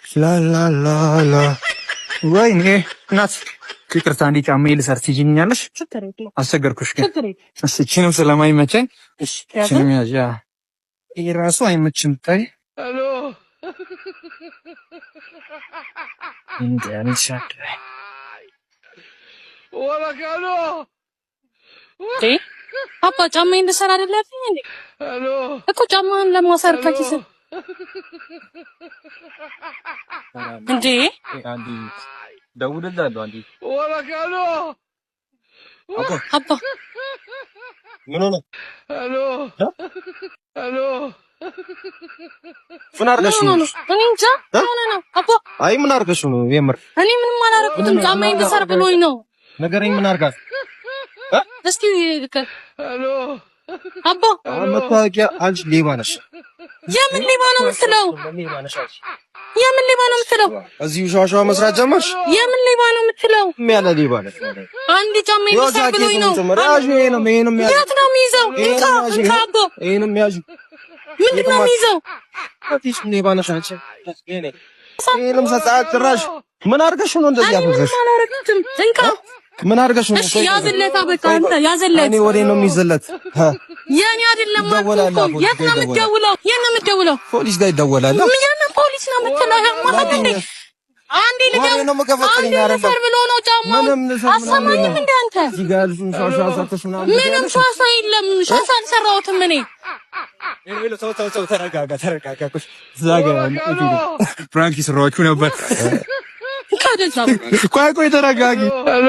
ላላላላ ወይኔ እናት ይቅርታ፣ እንዴ ጫማዬ ልሰርት ይጅኛለሽ? አስቸገርኩሽ ግን እሺ። እቺንም ስለማይመቸኝ እሺ፣ እቺንም ያዣ። ይሄ ራሱ አይመችም። ታይ ሄሎ እንዴ ሻት ወላካሎ አባ ጫማዬን እንድሰራ አይደለም እንዴ? ሄሎ እኮ ጫማህን ለማሰር ከኪስ እንዴ አንዲ ደውልልሃለሁ። አንዲ ወላካሎ አባ ምን ሆነ? ሄሎ ሄሎ ምን አድርገሽ ነው? እኔ እንጃ ሆነ ነው አባ። አይ ምን አድርገሽ ነው? የምር እኔ ምንም አላደረኩትም። ጫማዬን እንድሰራ ብሎኝ ነው። ነገረኝ። ምን አድርጋት? እስኪ ሄሎ አባ መታወቂያ አንቺ ሌባ ነሽ። የምን ሌባ ነው የምትለው? የምን ሌባ ነው የምትለው? እዚሁ ሻሻዋ መስራት ጀመርሽ? የምን ሌባ ነው የምትለው? ያለ ሌባ ነሽ። አንድ ጫማዬን እንድሰራ ብሎኝ ነው። ይሄ ነው የት ነው የሚይዘው? እንካ አባ ይሄ ነው የሚያዡ። ምንድን ነው የሚይዘው? አዲስ ሌባ ነሽ አንቺ። ይሄንም ሰዓት ጭራሽ ምን አድርገሽ ነው እንደዚህ ያፈዘሽ? ምን አላደረኩትም። እንካ ምን አድርገሽ ነው? እሺ ያዝለት፣ በቃ አንተ ያዝለት። እኔ ወዴ ነው የሚይዝለት? የኔ አይደለም ማለት ነው። የት ነው የምትደውለው? የት ነው የምትደውለው? ፖሊስ ጋር ይደወላል። የምን ፖሊስ ነው የምትለው? ማለት እንዴ አንዴ ልደው ነው መከፈተኝ ያረጋ ብሎ ነው ጫማው። አሰማኝም እንደ አንተ ይጋልሱን ሻሻ ሳተሽና ምንም ሻሻ የለም። ሻሻ አልሰራሁትም እኔ። ተረጋጋ። ዛጋ ፍራንኪ ስራዎቹ ነበር። ካደዛ ቆይ ተረጋጊ። ሄሎ